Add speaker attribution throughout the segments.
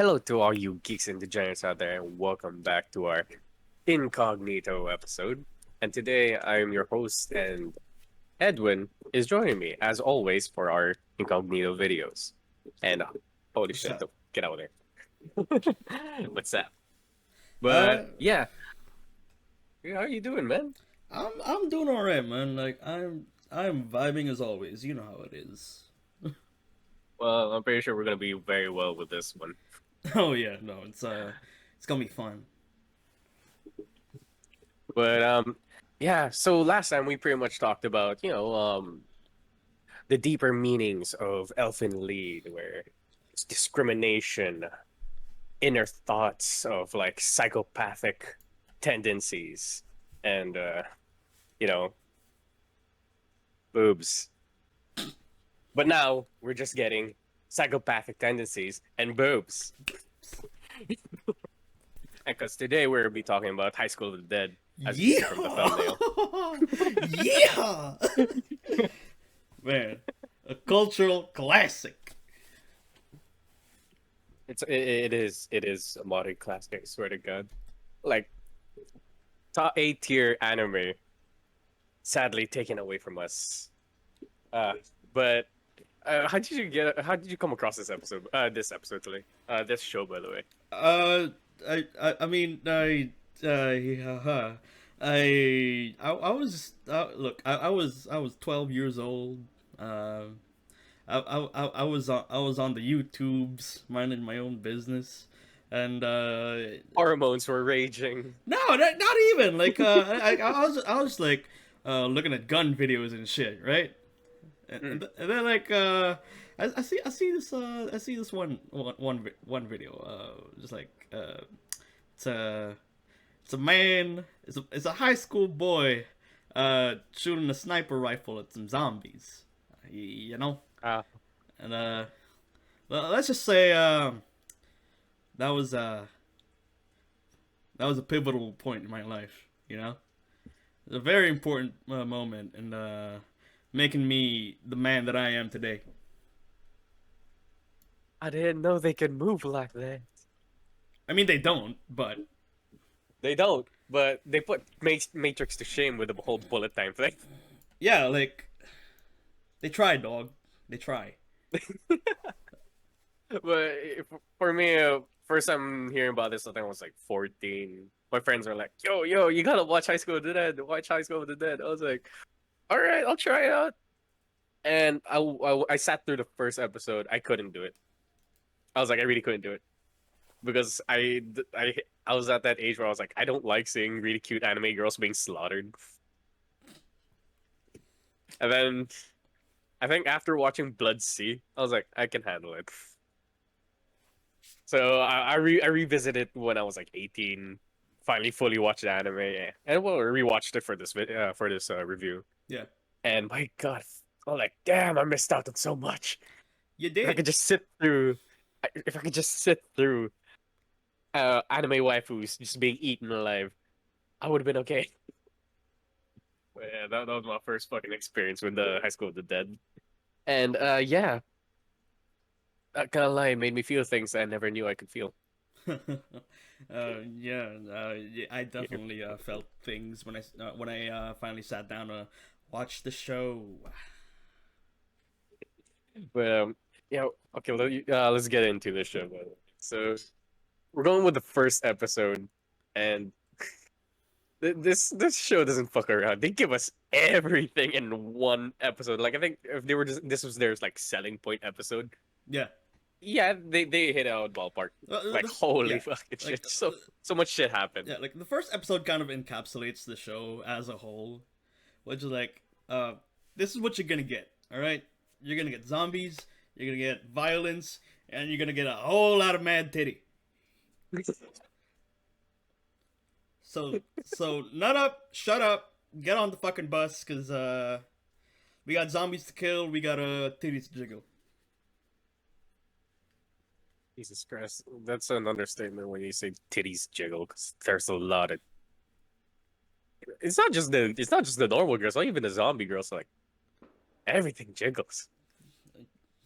Speaker 1: Hello to all you geeks and degenerates out there, and welcome back to our Incognito episode. And today I am your host, and Edwin is joining me, as always, for our Incognito videos. And holy
Speaker 2: What's
Speaker 1: shit,
Speaker 2: up?
Speaker 1: get out of there. What's that?
Speaker 2: Uh,
Speaker 1: But yeah, how are you doing, man?
Speaker 2: I'm doing all right, man. I'm vibing as always. You know how it is.
Speaker 1: Well, I'm pretty sure we're gonna be very well with this one.
Speaker 2: Oh yeah, no, it's gonna be fun.
Speaker 1: But yeah. So last time we pretty much talked about the deeper meanings of Elfin Lied, where it's discrimination, inner thoughts of like psychopathic tendencies, and you know, boobs. But now we're just getting psychopathic tendencies and boobs. Because today we'll be talking about High School of the Dead, as you can see from the
Speaker 2: Yeah,
Speaker 1: thumbnail.
Speaker 2: yeah, man, a cultural classic.
Speaker 1: It is a modern classic. I swear to God, like top A tier anime, sadly taken away from us. Uh, but how did you come across this episode? This episode today. This show, by the way.
Speaker 2: Uh, I mean, yeah, I was look, I was 12 years old. I was on the YouTubes minding my own business, and
Speaker 1: Hormones were raging.
Speaker 2: no, not even like I was like looking at gun videos and shit, right?
Speaker 1: Mm.
Speaker 2: And then like I see this one video just like it's a it's a man it's a high school boy shooting a sniper rifle at some zombies, you know.
Speaker 1: Uh,
Speaker 2: And let's just say that was that was a pivotal point in my life, you know. A very important moment in making me the man that I am today.
Speaker 1: I didn't know they could move like that.
Speaker 2: I mean, they don't, but
Speaker 1: They don't, but they put Matrix to shame with the whole bullet time thing.
Speaker 2: yeah, like they try, dog. They try.
Speaker 1: But for me, first time hearing about this, I think I was like 14. My friends are like, "Yo, you gotta watch High School of the Dead. Watch High School of the Dead." I was like, "All right, I'll try it out." And I sat through the first episode. I couldn't do it. I was like, I really couldn't do it because I was at that age where I was like, I don't like seeing really cute anime girls being slaughtered. And then I think after watching Blood Sea, I was like, I can handle it. So I revisited when I was like 18. Finally, fully watched the anime, and well, rewatched it for this review.
Speaker 2: Yeah,
Speaker 1: And my God, I'm like, damn, I missed out on so much.
Speaker 2: you
Speaker 1: If I
Speaker 2: did.
Speaker 1: could just if I could just sit through anime waifus just being eaten alive, I would have been okay. But yeah, that was my first fucking experience with the High School of the Dead. And yeah, that kind of lie made me feel things I never knew I could feel.
Speaker 2: Yeah, I
Speaker 1: Yeah.
Speaker 2: definitely felt things when I finally sat down to watch the show.
Speaker 1: But yeah, okay, let's get into the show. By the way. So we're going with the first episode, and this show doesn't fuck around. They give us everything in one episode. Like I think if they were just this was their like selling point episode.
Speaker 2: Yeah,
Speaker 1: Yeah, they hit out ballpark. Like holy
Speaker 2: yeah,
Speaker 1: fucking
Speaker 2: like
Speaker 1: shit! So much shit happened.
Speaker 2: yeah, like the first episode kind of encapsulates the show as a whole, which is like, this is what you're gonna get. All right, you're gonna get zombies, you're gonna get violence, and you're gonna get a whole lot of mad titty. So nut up, shut up, get on the fucking bus, cause we got zombies to kill, we got titties to jiggle.
Speaker 1: Jesus Christ, that's an understatement when you say titties jiggle, because there's a lot of. It's not just the normal girls, not even the zombie girls. Like everything jiggles.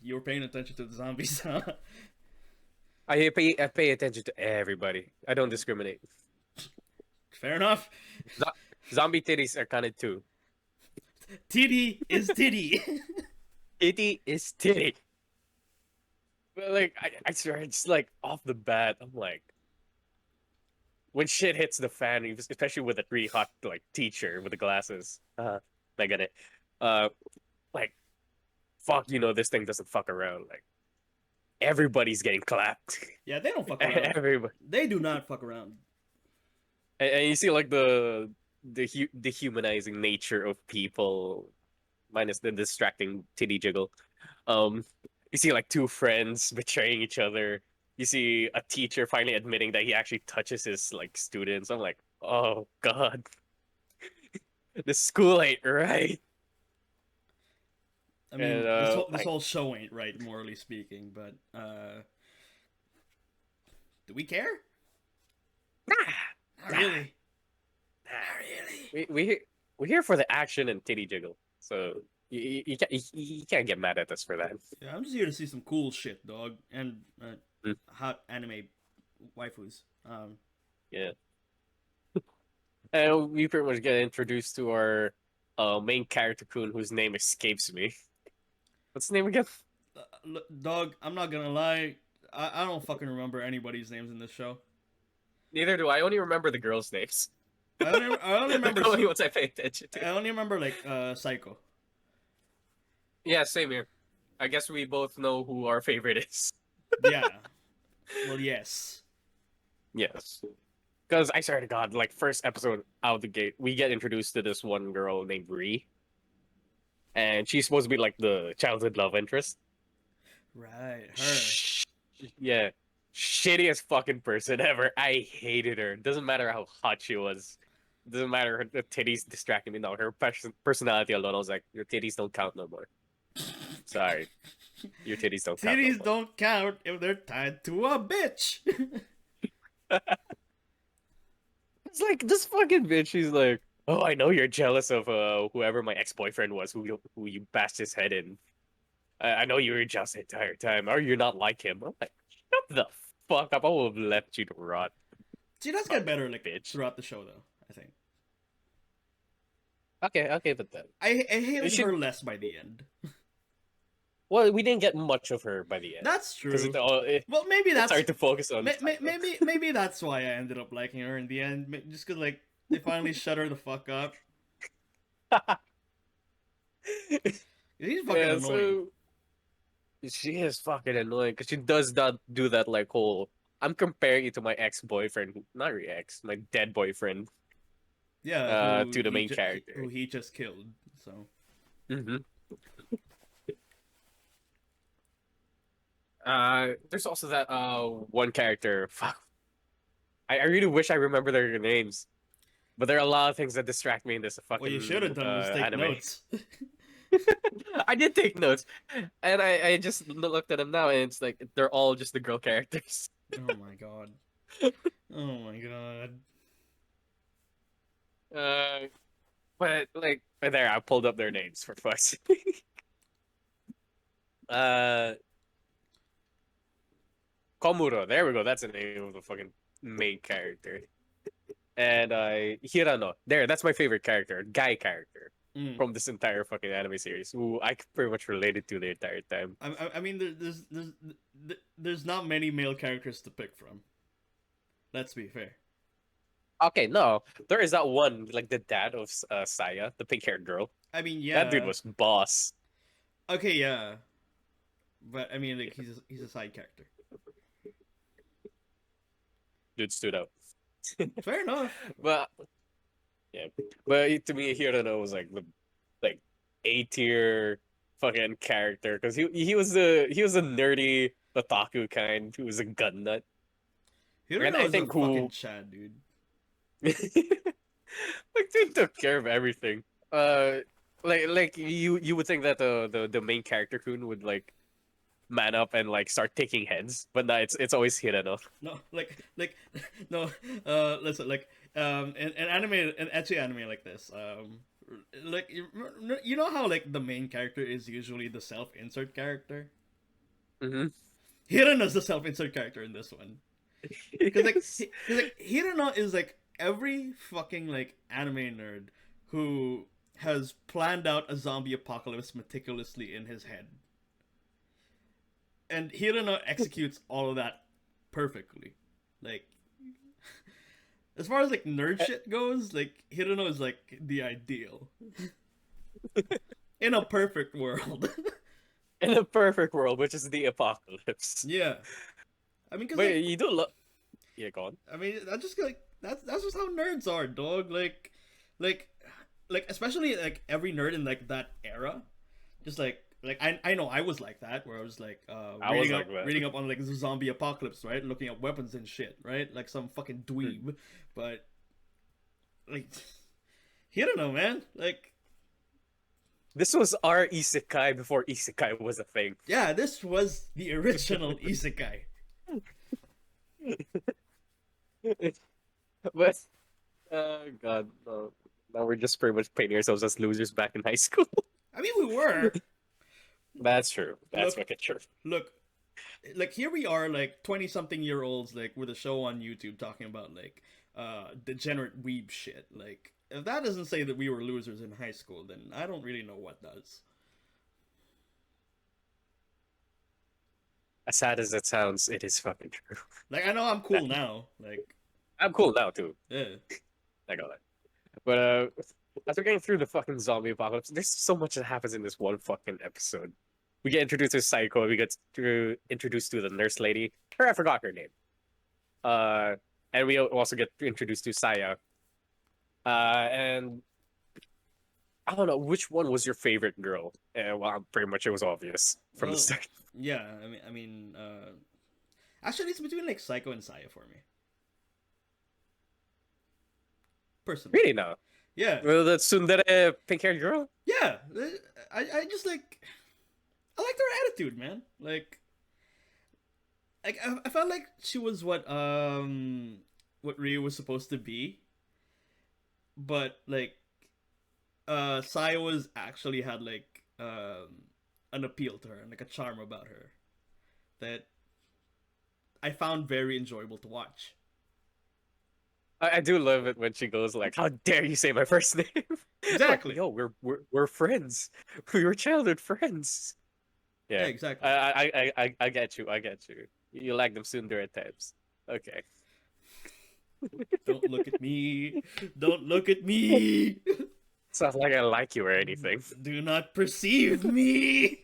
Speaker 2: You were paying attention to the zombies, huh?
Speaker 1: I pay attention to everybody. I don't discriminate.
Speaker 2: Fair enough.
Speaker 1: Zo- Zombie titties are kind of too.
Speaker 2: Titty is titty.
Speaker 1: Titty is titty. But like I swear, it's like off the bat, I'm like, when shit hits the fan, especially with a really hot like teacher with the glasses. I get it. Uh, like fuck, this thing doesn't fuck around. Like everybody's getting clapped.
Speaker 2: Yeah, they don't fuck around.
Speaker 1: Everybody,
Speaker 2: They do not fuck around.
Speaker 1: and you see like the dehumanizing nature of people, minus the distracting titty jiggle. Um, you see like two friends betraying each other. You see a teacher finally admitting that he actually touches his like students. I'm like, oh god, the school ain't right.
Speaker 2: I
Speaker 1: And
Speaker 2: mean, this
Speaker 1: like,
Speaker 2: whole show ain't right, morally speaking. But do we care?
Speaker 1: nah,
Speaker 2: Not
Speaker 1: nah,
Speaker 2: really.
Speaker 1: nah.
Speaker 2: Not really.
Speaker 1: We're here for the action and titty jiggle. So you can't get mad at us for that.
Speaker 2: Yeah, I'm just here to see some cool shit, dog, and
Speaker 1: Mm,
Speaker 2: hot anime waifus.
Speaker 1: yeah. And we pretty much get introduced to our main character Kun, whose name escapes me. What's his name again?
Speaker 2: Dog, I'm not gonna lie. I don't fucking remember anybody's names in this show.
Speaker 1: Neither do I. Only remember the girls' names.
Speaker 2: I only
Speaker 1: They're
Speaker 2: remember
Speaker 1: the only ones I pay attention to.
Speaker 2: I only remember like Psycho.
Speaker 1: Yeah, same here. I guess we both know who our favorite is.
Speaker 2: Yeah. Well, yes.
Speaker 1: Yes. Because I swear to God, like first episode out the gate, we get introduced to this one girl named Ree, and she's supposed to be like the childhood love interest.
Speaker 2: Right, her.
Speaker 1: Sh- yeah, shittiest fucking person ever. I hated her. Doesn't matter how hot she was. Doesn't matter her the titties distracted me. No, her personality alone. I was like, your titties don't count no more. Sorry, your titties don't count no
Speaker 2: Titties don't count if they're tied to a bitch.
Speaker 1: more. It's like this fucking bitch. She's like, oh, I know you're jealous of whoever my ex boyfriend was, who you bashed his head in. I know you were jealous the entire time. Or you're not like him. I'm like, shut the fuck up. I will have left you to rot,
Speaker 2: She does get
Speaker 1: fucking
Speaker 2: better like
Speaker 1: bitch.
Speaker 2: throughout the show, though. I think
Speaker 1: Okay, but then
Speaker 2: I
Speaker 1: you
Speaker 2: hated
Speaker 1: should.
Speaker 2: her less by the end.
Speaker 1: Well, we didn't get much of her by the end
Speaker 2: That's
Speaker 1: because
Speaker 2: true. Well, maybe
Speaker 1: it's
Speaker 2: that's
Speaker 1: hard to focus on the title.
Speaker 2: maybe that's why I ended up liking her in the end. Just because like they finally shut her the fuck up. He's fucking
Speaker 1: Yeah,
Speaker 2: annoying.
Speaker 1: so she is fucking annoying because she does not do that like whole. I'm comparing it to my ex boyfriend, not your ex, my dead boyfriend,
Speaker 2: Yeah,
Speaker 1: to the main character.
Speaker 2: who he just killed. So
Speaker 1: hmm there's also that one character. Fuck, I really wish I remember their names, but there are a lot of things that distract me in this
Speaker 2: what you should have
Speaker 1: fucking
Speaker 2: done was take
Speaker 1: anime.
Speaker 2: notes.
Speaker 1: I did take notes, and I just looked at them now, and it's like they're all just the girl characters.
Speaker 2: Oh my god. Oh my god.
Speaker 1: Uh, but like there, I pulled up their names for fuck's sake. uh, Komuro. There we go. That's the name of the fucking main character. And Hirano. There, that's my favorite character, guy character
Speaker 2: Mm.
Speaker 1: from this entire fucking anime series, who I pretty much related to the entire time.
Speaker 2: I mean, there's not many male characters to pick from. Let's be fair.
Speaker 1: Okay, no, there is that one, like the dad of Saya, the pink-haired girl.
Speaker 2: I mean,
Speaker 1: That dude
Speaker 2: yeah.
Speaker 1: was boss.
Speaker 2: Okay, yeah. But I mean, like he's a side character.
Speaker 1: Dude stood out.
Speaker 2: Fair enough.
Speaker 1: But yeah, but to me, Hirano was like the like A tier fucking character because he was a nerdy otaku kind who was a gun nut, and
Speaker 2: Hiruno
Speaker 1: I
Speaker 2: is a
Speaker 1: think
Speaker 2: fucking
Speaker 1: who
Speaker 2: Chad, dude.
Speaker 1: like they took care of everything. Uh, like you would think that the main character Kun would like man up and like start taking heads, but no, it's always Hirano.
Speaker 2: No, no. Listen, like, an anime, an ecchi anime like this, like you know how like the main character is usually the self-insert character.
Speaker 1: Mm-hmm.
Speaker 2: Hirano's the self-insert character in this one. Because
Speaker 1: Yes.
Speaker 2: Hirano is like every fucking like anime nerd who has planned out a zombie apocalypse meticulously in his head, and Hirano executes all of that perfectly. Like, as far as like nerd shit goes, like Hirano is like the ideal in a perfect world.
Speaker 1: In a perfect world, which is the apocalypse.
Speaker 2: Yeah, I mean, cause
Speaker 1: But
Speaker 2: like,
Speaker 1: you do love. Yeah, go on.
Speaker 2: I mean, that's just like that's just how nerds are, dog. Like, like especially like every nerd in like that era, just like I know I was like that, where I was like
Speaker 1: I was like that.
Speaker 2: reading up on like the zombie apocalypse, right, looking at weapons and shit, right, like some fucking dweeb. But like, you don't know, man. Like,
Speaker 1: This was our isekai before isekai was a thing.
Speaker 2: yeah, this was the original isekai.
Speaker 1: But God, now we're just pretty much painting ourselves as losers back in high school.
Speaker 2: I mean, we were.
Speaker 1: That's true. That's
Speaker 2: Look,
Speaker 1: fucking true.
Speaker 2: look, like here we are, like 20-something-year-olds, like with a show on YouTube talking about like degenerate weeb shit. Like, if that doesn't say that we were losers in high school, then I don't really know what does.
Speaker 1: As sad as it sounds, it is fucking true.
Speaker 2: Like, I know I'm cool now. Like,
Speaker 1: I'm cool now too.
Speaker 2: yeah,
Speaker 1: I got that. But as we're getting through the fucking zombie apocalypse, there's so much that happens in this one fucking episode. We get introduced to Psycho. We get introduced to the nurse lady. I forgot her name. And we also get introduced to Saya. And I don't know which one was your favorite girl. Well, pretty much it was obvious from the
Speaker 2: well,
Speaker 1: start.
Speaker 2: yeah. Actually, it's between like Psycho and Saya for me, personally.
Speaker 1: Really, no.
Speaker 2: Yeah,
Speaker 1: Well, the tsundere pink-haired girl.
Speaker 2: yeah. I just like I liked her attitude, man. Like I felt like she was what Ryu was supposed to be, but like Saya was actually had like an appeal to her and like a charm about her that I found very enjoyable to watch.
Speaker 1: I do love it when she goes like, "How dare you say my first name?" Like,
Speaker 2: Exactly.
Speaker 1: yo, we're friends. We were childhood friends.
Speaker 2: Yeah,
Speaker 1: Yeah,
Speaker 2: exactly.
Speaker 1: I get you. I get you. You like them tsundere types. Okay.
Speaker 2: Don't look at me. Don't look at me.
Speaker 1: It's not like I like you or anything.
Speaker 2: Do not perceive me.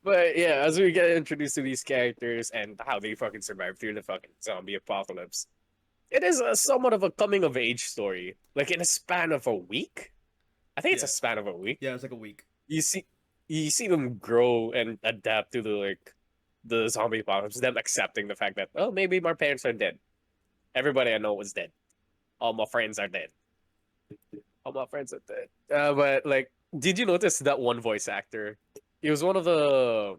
Speaker 1: But yeah, as we get introduced to these characters and how they fucking survive through the fucking zombie apocalypse, it is somewhat of a coming of age story. Like in a span of a week. I think it's a
Speaker 2: Yeah.
Speaker 1: span of a week.
Speaker 2: Yeah, it's like a week.
Speaker 1: You see, you see them grow and adapt to the zombie apocalypse. Them accepting the fact that, oh, maybe my parents are dead. Everybody I know was dead. All my friends are dead. All my friends are dead. But like, did you notice that one voice actor? He was one of the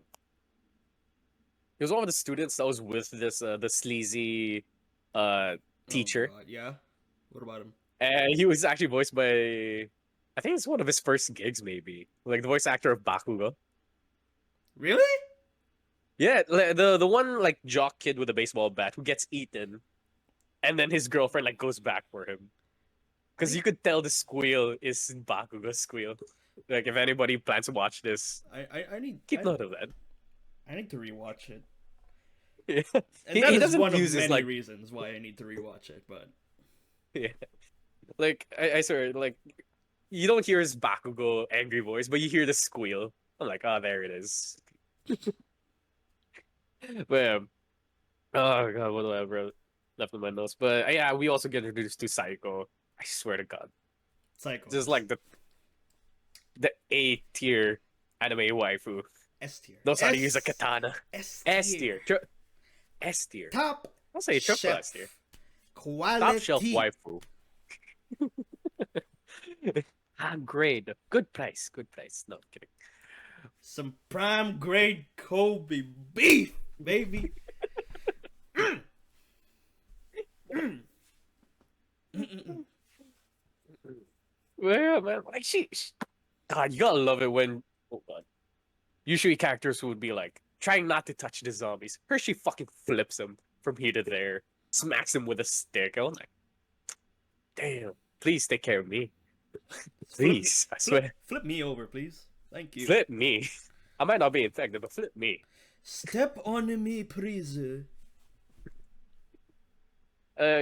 Speaker 1: he was one of the students that was with this the sleazy teacher,
Speaker 2: Oh god, yeah. What about him?
Speaker 1: and he was actually voiced by, I think it's one of his first gigs, maybe like the voice actor of Bakugo.
Speaker 2: Really?
Speaker 1: Yeah, the one like jock kid with a baseball bat who gets eaten, and then his girlfriend like goes back for him, because you could tell the squeal is Bakugo's squeal. Like if anybody plans to watch this,
Speaker 2: I need
Speaker 1: keep note of that.
Speaker 2: I need to rewatch it.
Speaker 1: Yeah.
Speaker 2: And
Speaker 1: He
Speaker 2: that is
Speaker 1: doesn't
Speaker 2: one of
Speaker 1: use his
Speaker 2: many
Speaker 1: like
Speaker 2: reasons why I need to rewatch it, but
Speaker 1: yeah. Like I swear, like you don't hear his Bakugo angry voice, but you hear the squeal. I'm like, oh, there it is. But oh god, what do I have left in my notes? But yeah, we also get introduced to Psycho. I swear to God,
Speaker 2: Psycho.
Speaker 1: just like the A tier anime waifu
Speaker 2: S tier.
Speaker 1: knows how to use a katana.
Speaker 2: S
Speaker 1: S
Speaker 2: tier.
Speaker 1: tier, S tier.
Speaker 2: Top
Speaker 1: I'll say triple
Speaker 2: chef.
Speaker 1: S tier.
Speaker 2: Quality.
Speaker 1: Top shelf waifu. Grade. Good price. Good price. No, I'm kidding.
Speaker 2: Some prime grade Kobe beef, baby.
Speaker 1: Yeah, man. Like God, you gotta love it when. Oh God, usually characters would be like trying not to touch the zombies. Hershey fucking flips them from here to there, smacks them with a stick. I was like, damn, please take care of me.
Speaker 2: Flip me,
Speaker 1: Please, I swear.
Speaker 2: flip me over, please. Thank you.
Speaker 1: Flip me. I might not be infected, but flip me.
Speaker 2: Step on me, please.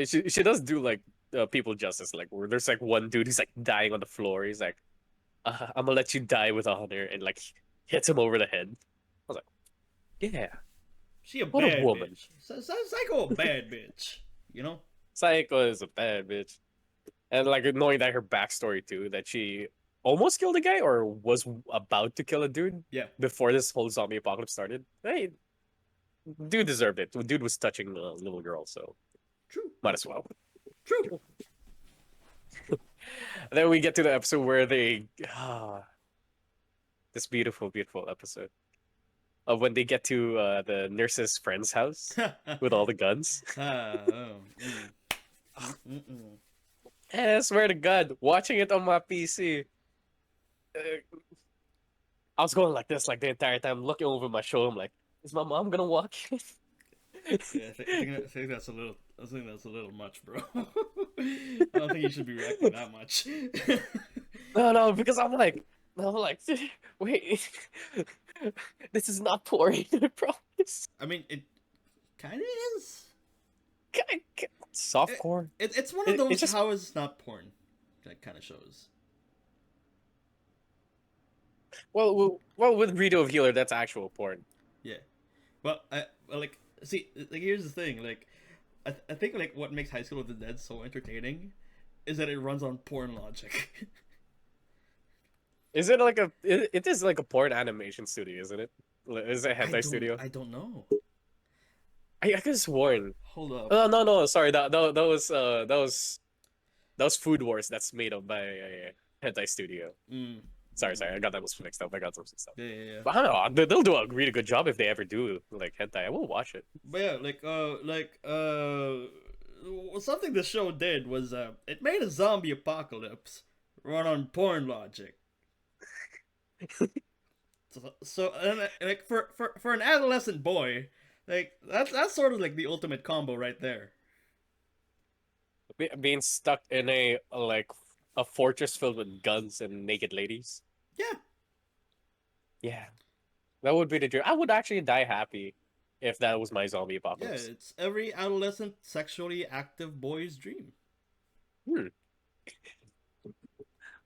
Speaker 1: She does do like people justice, like where there's like one dude who's like dying on the floor. He's like, I'm gonna let you die with honor, and like hits him over the head. I was like, yeah,
Speaker 2: She a
Speaker 1: what a
Speaker 2: bad
Speaker 1: woman.
Speaker 2: bitch. Psycho a bad bitch. You know?
Speaker 1: Psycho is a bad bitch, and like knowing that her backstory too, that she almost killed a guy or was about to kill a dude
Speaker 2: Yeah.
Speaker 1: before this whole zombie apocalypse started. Hey, dude deserved it. Dude was touching a little girl, so
Speaker 2: True.
Speaker 1: might as well.
Speaker 2: True.
Speaker 1: Then we get to the episode where they this beautiful, beautiful episode of when they get to the nurse's friend's house with all the guns. And I swear to God, watching it on my PC, I was going like this like the entire time, looking over my shoulder. I'm like, is my mom gonna walk in?
Speaker 2: Yeah, I think that's a little. I think that's a little much, bro. I don't think you should be reacting that much.
Speaker 1: No, because I'm like, wait, this is not porn, I promise.
Speaker 2: I mean, it kind of is.
Speaker 1: Softcore.
Speaker 2: It's one of those
Speaker 1: It's just
Speaker 2: how is not porn, that kind of shows.
Speaker 1: well, with Rito of Healer, that's actual porn.
Speaker 2: Yeah, well, like see, like here's the thing, like I think like what makes High School of the Dead so entertaining is that it runs on porn logic.
Speaker 1: Is it like it is like a porn animation studio, isn't it? Is it a hentai studio?
Speaker 2: I don't know.
Speaker 1: I could have sworn.
Speaker 2: Hold up.
Speaker 1: Oh no, sorry. That was Food Wars. That's made up by a hentai studio.
Speaker 2: Mm.
Speaker 1: Sorry, I got that was mixed up. I got some mixed up.
Speaker 2: Yeah.
Speaker 1: But I don't know. They'll do a really good job if they ever do like hentai. I will watch it.
Speaker 2: But yeah, something the show did was it made a zombie apocalypse run on porn logic. So and, like for an adolescent boy, like that's sort of like the ultimate combo right there.
Speaker 1: Being stuck in a like a fortress filled with guns and naked ladies.
Speaker 2: Yeah.
Speaker 1: Yeah, that would be the dream. I would actually die happy if that was my zombie
Speaker 2: Yeah,
Speaker 1: apocalypse.
Speaker 2: it's every adolescent sexually active boy's dream.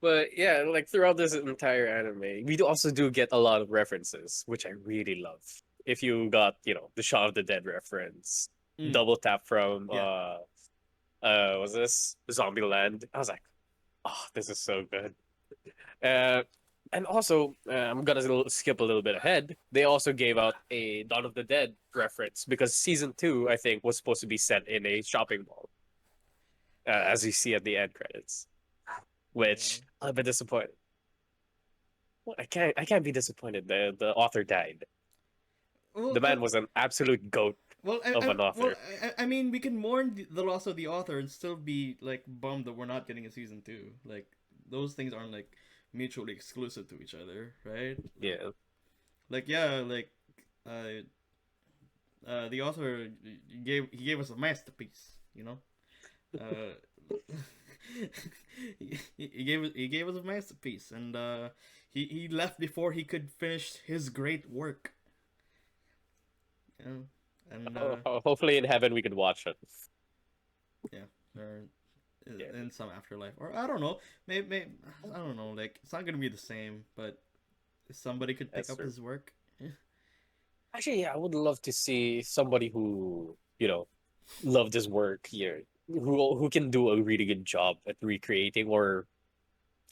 Speaker 1: But yeah, like throughout this entire anime, we also do get a lot of references, which I really love. If you got, the Shaun of the Dead reference, double tap from was this Zombieland? I was like, oh, this is so good. And also, I'm gonna skip a little bit ahead. They also gave out a Dawn of the Dead reference because season 2, I think, was supposed to be set in a shopping mall, as you see at the end credits. Which I'm a bit disappointed. Well, I can't be disappointed. The author died.
Speaker 2: Well,
Speaker 1: The man was an absolute goat of an author.
Speaker 2: I mean, we can mourn the loss of the author and still be like bummed that we're not getting a season 2. Like those things aren't like mutually exclusive to each other, right?
Speaker 1: Yeah.
Speaker 2: Like the author he gave us a masterpiece, you know. He gave us a masterpiece, and he left before he could finish his great work. And
Speaker 1: hopefully in heaven we could watch it.
Speaker 2: Yeah, or in some afterlife, or I don't know. Maybe I don't know. Like it's not gonna be the same, but somebody could pick up his work.
Speaker 1: Actually, yeah, I would love to see somebody who loved his work here, who can do a really good job at recreating or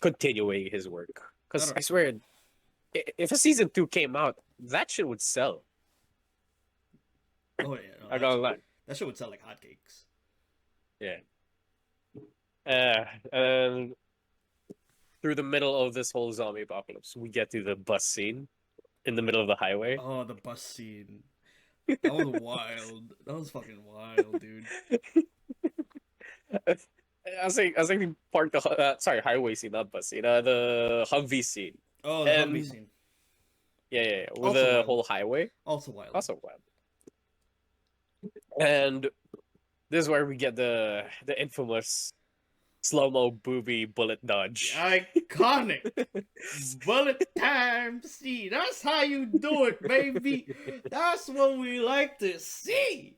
Speaker 1: continuing his work. Because I swear, if a season 2 came out, that shit would sell.
Speaker 2: Oh yeah,
Speaker 1: I gotta lie.
Speaker 2: That shit would sell like hotcakes.
Speaker 1: Yeah. And through the middle of this whole zombie apocalypse, we get to the bus scene in the middle of the highway.
Speaker 2: Oh, the bus scene. That was wild. That was fucking wild, dude.
Speaker 1: I was thinking park the highway scene, not bus scene. The Humvee scene.
Speaker 2: Oh, the Humvee scene.
Speaker 1: yeah, with
Speaker 2: Also
Speaker 1: the
Speaker 2: wild.
Speaker 1: whole highway.
Speaker 2: Also wild.
Speaker 1: Also wild. And this is where we get the infamous slow mo booby bullet dodge.
Speaker 2: Iconic. Bullet time. See, that's how you do it, baby. That's what we like to see.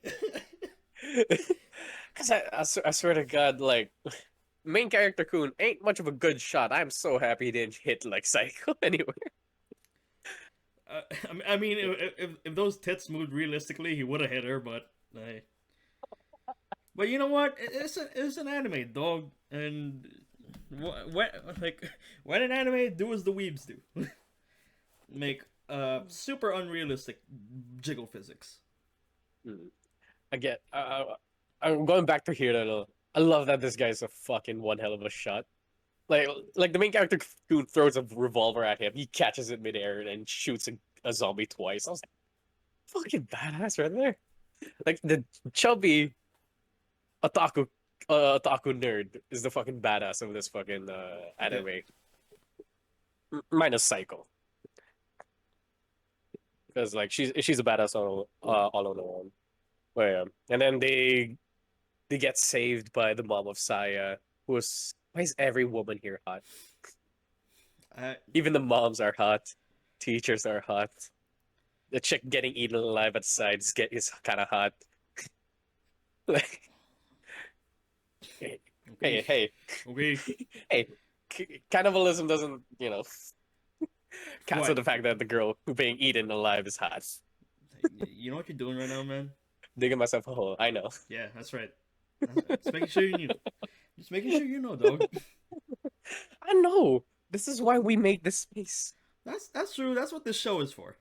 Speaker 1: Because I swear to God, like, main character Kun ain't much of a good shot. I'm so happy he didn't hit like Psycho anyway.
Speaker 2: I mean, if those tits moved realistically, he would have hit her. But you know what? It's an anime, dog, and when an anime do as the weebs do, make super unrealistic jiggle physics.
Speaker 1: Again, I'm going back to Hiro. I love that this guy's a fucking one hell of a shot. Like the main character Kun throws a revolver at him, he catches it midair and shoots a zombie twice. I was like, fucking badass right there. Like the chubby otaku otaku nerd is the fucking badass of this fucking
Speaker 2: Yeah.
Speaker 1: anime. Minus Psycho. Because like she's a badass all on her own. But yeah. And then they get saved by the mom of Saya, who's why is every woman here hot?
Speaker 2: I,
Speaker 1: Even the moms are hot. Teachers are hot. The chick getting eaten alive at sides is kind of hot. Like, hey,
Speaker 2: okay.
Speaker 1: hey,
Speaker 2: Okay.
Speaker 1: hey, cannibalism doesn't, cancel
Speaker 2: What?
Speaker 1: the fact that the girl who being eaten alive is hot.
Speaker 2: You know what you're doing right now, man?
Speaker 1: Digging myself a hole. I know.
Speaker 2: Yeah, that's right. Just making sure you knew. Just making sure you know, dog.
Speaker 1: I know. This is why we make this space.
Speaker 2: That's true. That's what this show is for.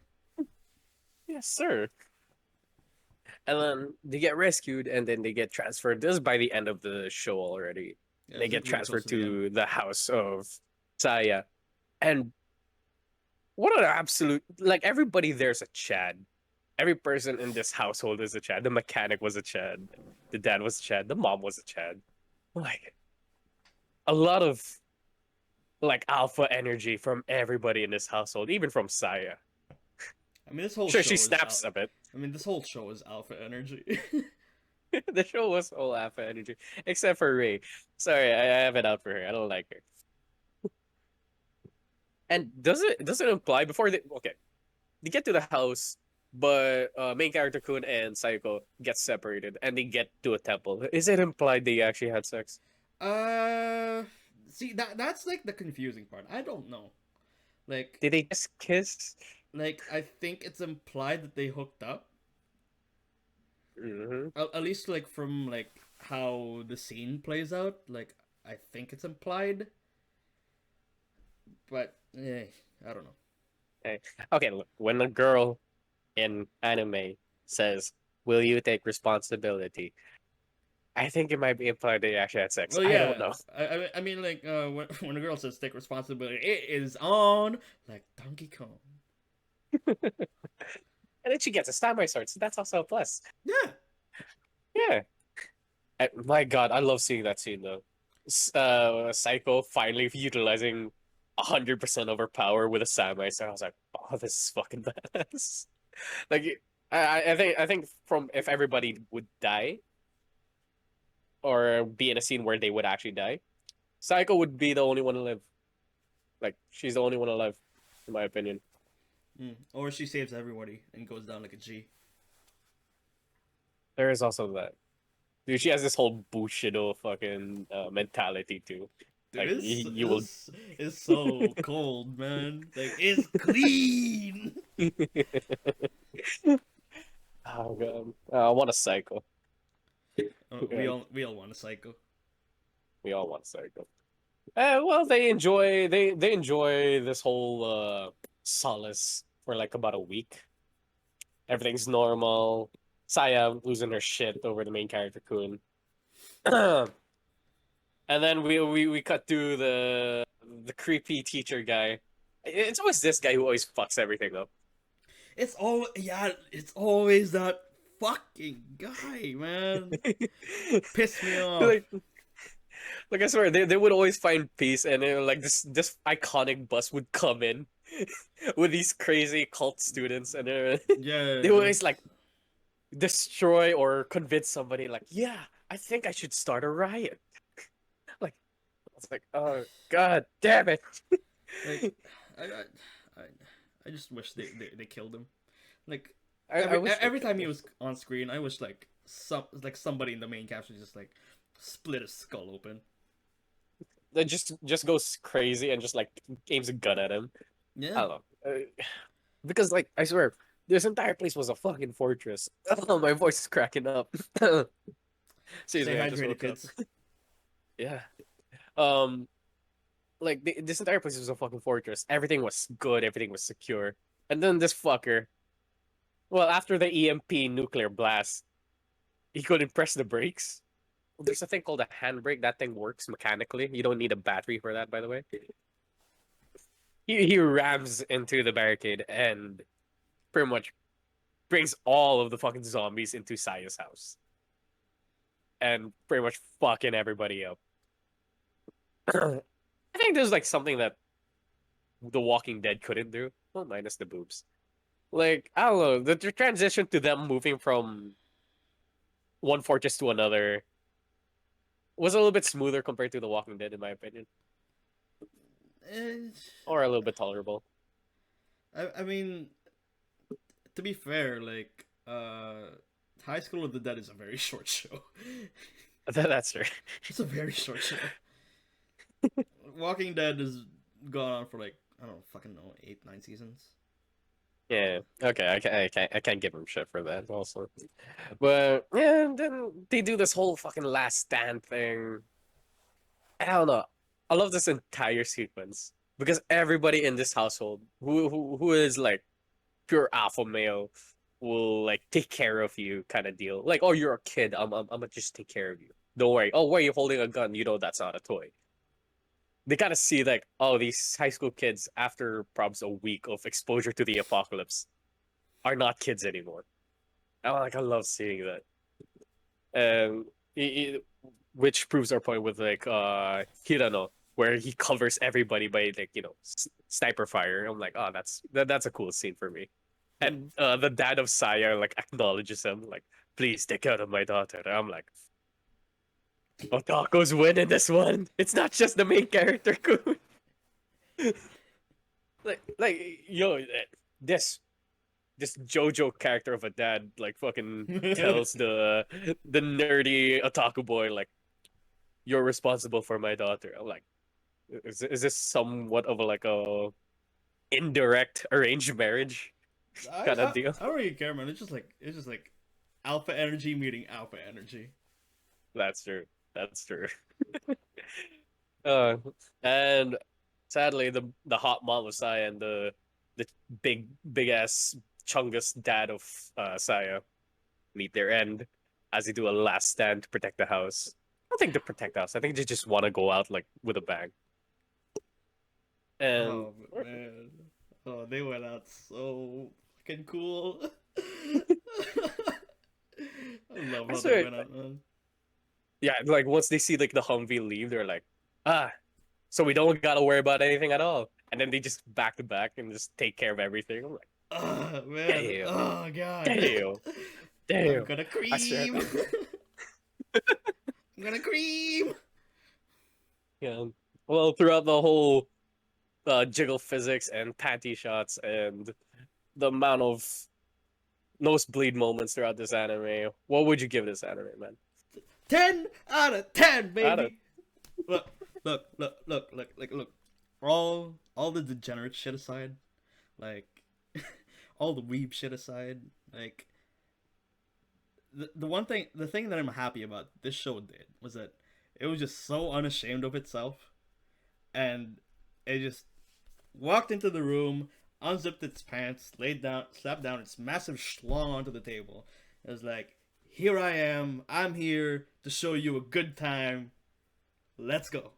Speaker 1: Yes, sir. And then they get rescued, and then they get transferred. This is by the end of the show already.
Speaker 2: Yeah,
Speaker 1: They
Speaker 2: it's
Speaker 1: get
Speaker 2: really close
Speaker 1: transferred
Speaker 2: to the end.
Speaker 1: to the house of Saya. And what an absolute, like, everybody there's a Chad. Every person in this household is a Chad. The mechanic was a Chad. The dad was a Chad. The mom was a Chad. Like, a lot of, like, alpha energy from everybody in this household, even from Saya.
Speaker 2: I mean, this whole
Speaker 1: Sure,
Speaker 2: show
Speaker 1: she
Speaker 2: is.
Speaker 1: snaps a bit.
Speaker 2: I mean, this whole show is alpha energy.
Speaker 1: The show was all alpha energy, except for Ray. Sorry, I have it out for her. I don't like her. And does it imply before they okay, they get to the house, but main character Kun and Psycho get separated, and they get to a temple. Is it implied they actually had sex?
Speaker 2: uh, see that's like the confusing part. I don't know. Like,
Speaker 1: Did they just kiss?
Speaker 2: I think it's implied that they hooked up.
Speaker 1: Mm-hmm.
Speaker 2: At least like from like how the scene plays out. Like, I think it's implied, but I don't know.
Speaker 1: Okay, look, when a girl in anime says, "Will you take responsibility?" I think it might be implied they actually had sex.
Speaker 2: Well,
Speaker 1: I don't
Speaker 2: yeah.
Speaker 1: know.
Speaker 2: I mean, like, when a girl says take responsibility, it is on like Donkey Kong.
Speaker 1: And then she gets a samurai sword, so that's also a plus.
Speaker 2: Yeah.
Speaker 1: Yeah. My God, I love seeing that scene though. Psycho finally utilizing 100% of her power with a samurai sword. I was like, oh, this is fucking badass. Like, I think from if everybody would die or be in a scene where they would actually die, Psycho would be the only one to live. Like, she's the only one alive, in my opinion.
Speaker 2: Or she saves everybody and goes down like a G.
Speaker 1: There is also that. Dude, she has this whole Bushido fucking mentality too.
Speaker 2: Dude,
Speaker 1: Like you will.
Speaker 2: it's so cold, man. Like, it's clean.
Speaker 1: Oh god, I want a psycho. Yeah,
Speaker 2: We all want a psycho.
Speaker 1: we all want a psycho. Well, they enjoy this whole solace for like about a week. Everything's normal. Saya losing her shit over the main character Kun. And then we cut to the creepy teacher guy. It's always this guy who always fucks everything up.
Speaker 2: It's always that fucking guy, man. Piss me off.
Speaker 1: like, like I swear, they would always find peace, and like this iconic bus would come in, with these crazy cult students, and
Speaker 2: Yeah,
Speaker 1: they
Speaker 2: like
Speaker 1: always like destroy or convince somebody like, yeah, I think I should start a riot. Like, it's like, oh god damn it.
Speaker 2: like I I, I, I just wish they killed him. Like
Speaker 1: I wish they
Speaker 2: every
Speaker 1: killed
Speaker 2: time he
Speaker 1: him.
Speaker 2: was on screen, I wish like somebody in the main cast would just like split his skull open.
Speaker 1: That just goes crazy and just like aims a gun at him. I
Speaker 2: Yeah.
Speaker 1: don't know. Because like I swear, this entire place was a fucking fortress. Oh, my voice is cracking up. Excuse
Speaker 2: Stay
Speaker 1: me, I just
Speaker 2: hydrated,
Speaker 1: woke up.
Speaker 2: kids.
Speaker 1: Yeah. Um, like this entire place was a fucking fortress. Everything was good. Everything was secure. And then this fucker. Well, after the EMP nuclear blast, he couldn't press the brakes. There's a thing called a handbrake. That thing works mechanically. You don't need a battery for that, by the way. He rams into the barricade and pretty much brings all of the fucking zombies into Saya's house and pretty much fucking everybody up. I think there's like something that The Walking Dead couldn't do. Well, minus the boobs. Like, I don't know, the transition to them moving from one fortress to another was a little bit smoother compared to The Walking Dead, in my opinion,
Speaker 2: Eh,
Speaker 1: or a little bit tolerable.
Speaker 2: I mean, to be fair, like High School of the Dead is a very short show.
Speaker 1: That's true.
Speaker 2: It's a very short show. Walking Dead has gone on for like I don't fucking know 8 9 seasons.
Speaker 1: Yeah. Okay. I can't give him shit for that. Also, but yeah, and then they do this whole fucking last stand thing. I don't know. I love this entire sequence because everybody in this household who is like pure alpha male will like take care of you kind of deal. Like, oh, you're a kid. I'm gonna just take care of you. Don't worry. Oh, why are you holding a gun? You know that's not a toy. They kind of see like, oh, these high school kids after probably a week of exposure to the apocalypse are not kids anymore. I love seeing that. And it, which proves our point with like Hirano, where he covers everybody by like sniper fire. I'm like, oh, that's a cool scene for me.
Speaker 2: Yep.
Speaker 1: And the dad of Saya like acknowledges him, like, please take care of my daughter. I'm like, Otako's win in this one. It's not just the main character, like yo, this this JoJo character of a dad like fucking tells the nerdy otaku boy like you're responsible for my daughter. I'm like, is this somewhat of a like a indirect arranged marriage kind of deal?
Speaker 2: I don't really care, man. It's just like alpha energy meeting alpha energy.
Speaker 1: That's true. That's true. Uh, and sadly, the hot mom of Saya and the big ass chungus dad of Saya meet their end as they do a last stand to protect the house. I don't think to protect the house. I think they just want to go out like with a bang. And
Speaker 2: Oh man, oh they went out so fucking cool. I love
Speaker 1: I
Speaker 2: how they
Speaker 1: swear,
Speaker 2: went out, man.
Speaker 1: yeah, like once they see like the Humvee leave, they're like, ah, so we don't gotta worry about anything at all. And then they just back to back and just take care of everything. I'm like,
Speaker 2: Oh man,
Speaker 1: damn,
Speaker 2: oh god,
Speaker 1: damn,
Speaker 2: I'm
Speaker 1: damn.
Speaker 2: gonna
Speaker 1: I swear.
Speaker 2: cream. I'm gonna cream.
Speaker 1: Yeah. Well, throughout the whole jiggle physics and panty shots and the amount of nosebleed moments throughout this anime, what would you give this anime, man?
Speaker 2: 10 out of 10,
Speaker 1: Out of
Speaker 2: baby. Look, look. All the degenerate shit aside, like all the weeb shit aside, like the thing that I'm happy about this show did was that it was just so unashamed of itself, and it just walked into the room, unzipped its pants, laid down, slapped down its massive schlong onto the table. It was like, here I am, I'm here to show you a good time. Let's go.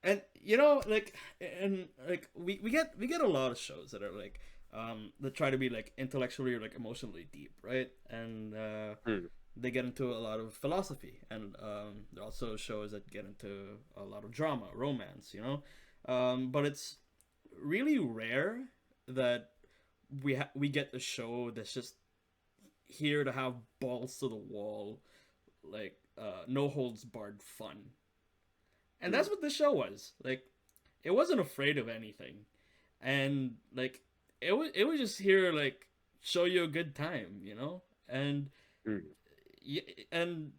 Speaker 2: And you know, like, and like we get a lot of shows that are like that try to be like intellectually or like emotionally deep, right? And
Speaker 1: hmm.
Speaker 2: they get into a lot of philosophy, and there are also shows that get into a lot of drama, romance, you know. But it's really rare that we get a show that's just here to have balls to the wall, like no holds barred fun. And that's
Speaker 1: Mm,
Speaker 2: what this show was. Like it wasn't afraid of anything. And like it was just here like show you a good time, you know? And
Speaker 1: mm,
Speaker 2: and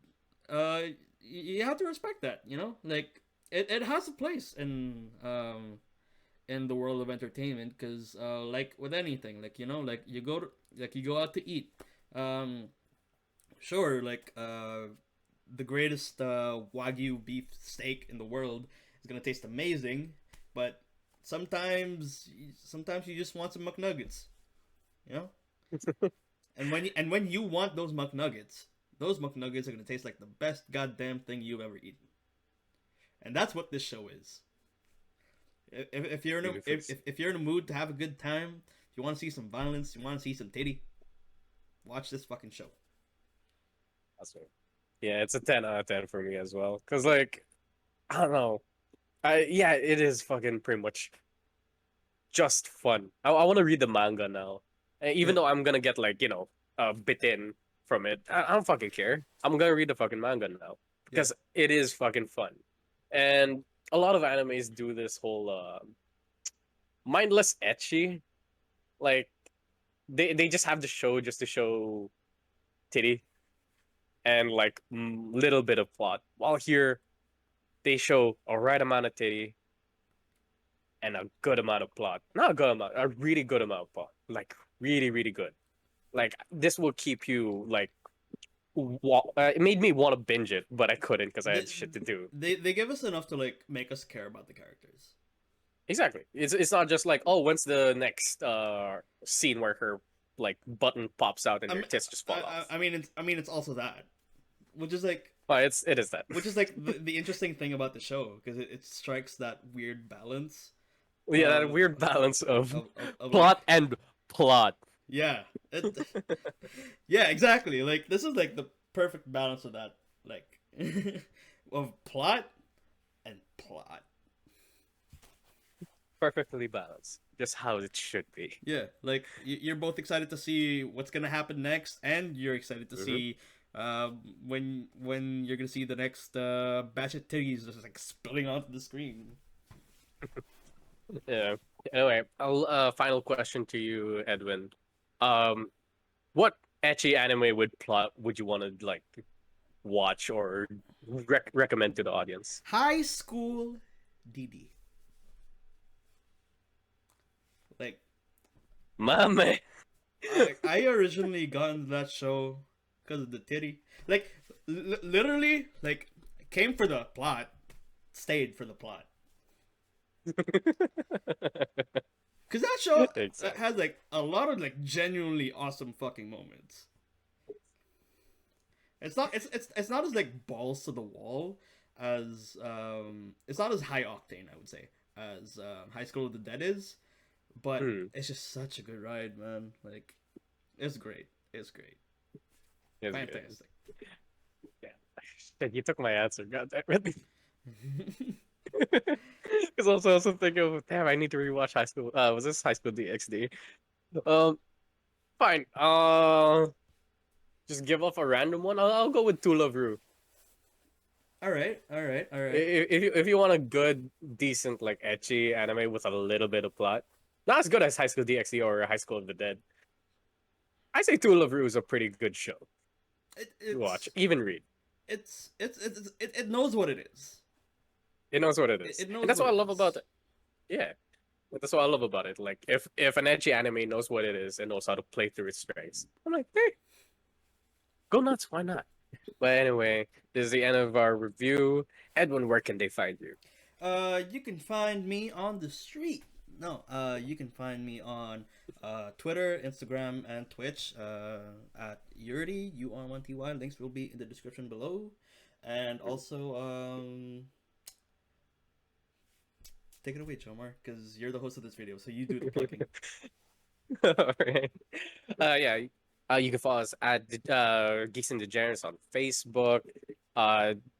Speaker 2: you have to respect that, you know? Like it has a place in the world of entertainment because like with anything, like you know, like you go out to eat. Um sure, like the greatest wagyu beef steak in the world is gonna taste amazing, but sometimes you just want some McNuggets, you know. And when you want those McNuggets are gonna taste like the best goddamn thing you've ever eaten, and that's what this show is. If you're in a
Speaker 1: beautiful.
Speaker 2: if you're in a mood to have a good time, if you want to see some violence, you want to see some titty, watch this fucking show.
Speaker 1: Awesome. Yeah, it's a 10 out of 10 for me as well. Cause like I don't know. Yeah, it is fucking pretty much just fun. I want to read the manga now, even
Speaker 2: Yeah,
Speaker 1: though I'm gonna get like bitten from it. I don't fucking care. I'm gonna read the fucking manga now
Speaker 2: yeah.
Speaker 1: because it is fucking fun, and a lot of animes do this whole mindless etchy. Like they just have the show just to show titty and like little bit of plot. While here they show a right amount of titty and a good amount of plot. Not a good amount, a really good amount of plot. Like really, really good. Like this will keep you like. It made me want to binge it, but I couldn't because I
Speaker 2: They,
Speaker 1: had shit to do.
Speaker 2: they give us enough to like make us care about the characters.
Speaker 1: Exactly. It's not just like, oh, when's the next scene where her like button pops out and
Speaker 2: I
Speaker 1: her
Speaker 2: mean,
Speaker 1: tits just fall off.
Speaker 2: I mean it's also that, which is like
Speaker 1: Well, it is that.
Speaker 2: the interesting thing about the show because it strikes that weird balance
Speaker 1: Yeah, that
Speaker 2: of
Speaker 1: weird balance of
Speaker 2: of like
Speaker 1: plot and plot.
Speaker 2: yeah yeah exactly like this is like the perfect balance of that like of plot and plot.
Speaker 1: Perfectly balanced. Just how it should be.
Speaker 2: Yeah, like you're both excited to see what's gonna happen next, and you're excited to
Speaker 1: Hmm.
Speaker 2: see when you're gonna see the next batch of titties just like spilling onto the screen.
Speaker 1: Yeah. Anyway, final question to you, Edwin. Um, what ecchi anime would plot would you want to like watch or recommend to the audience?
Speaker 2: High School DD. Like
Speaker 1: My man.
Speaker 2: I originally got into that show because of the titty. Like literally, like came for the plot, stayed for the plot. Cause that show
Speaker 1: Exactly.
Speaker 2: has like a lot of like genuinely awesome fucking moments. It's not as like balls to the wall as it's not as high octane I would say as High School of the Dead is, but
Speaker 1: Hmm.
Speaker 2: it's just such a good ride, man. Like it's great. It's great.
Speaker 1: It's good.
Speaker 2: Fantastic.
Speaker 1: Yeah. Shit, you took my answer. God damn it. Because also thinking of damn, I need to rewatch High School. Was this High School DxD? Um, fine. Just give off a random one. I'll go with Two Love Ru.
Speaker 2: All right, all right, all right.
Speaker 1: If you want a good, decent, like etchy anime with a little bit of plot, not as good as High School DxD or High School of the Dead, I say Two Love Ru is a pretty good show
Speaker 2: It,
Speaker 1: to watch,
Speaker 2: it's
Speaker 1: even read.
Speaker 2: it knows what it is.
Speaker 1: It knows what it is,
Speaker 2: It
Speaker 1: and
Speaker 2: knows
Speaker 1: that's
Speaker 2: what
Speaker 1: what I
Speaker 2: it
Speaker 1: love about
Speaker 2: is.
Speaker 1: it. Yeah, that's what I love about it. Like if an edgy anime knows what it is and knows how to play through its strengths, I'm like, hey, go nuts, why not? But anyway, this is the end of our review. Edwin, where can they find you?
Speaker 2: You can find me on the street. No, you can find me on Twitter, Instagram, and Twitch at Yurty, U-R-1-T-Y. Links will be in the description below. And also, take it away, Chomar, because you're the host of this video, so you do the plugging.
Speaker 1: Alright. Yeah. You can follow us at Geeks and Degenerates on Facebook,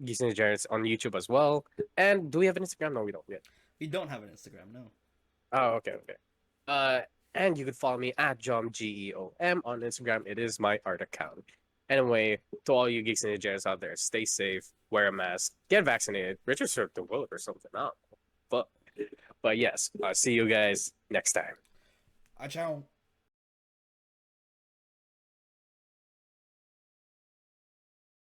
Speaker 1: Geeks and Degenerates on YouTube as well. And do we have an Instagram? No, we don't yet.
Speaker 2: We don't have an Instagram, no.
Speaker 1: Oh, okay, okay. And you could follow me at JomGeom on Instagram. It is my art account. Anyway, to all you geeks and ninjas out there, stay safe, wear a mask, get vaccinated, register to vote or something. I don't know. But yes, I'll see you guys next time.
Speaker 2: I ciao.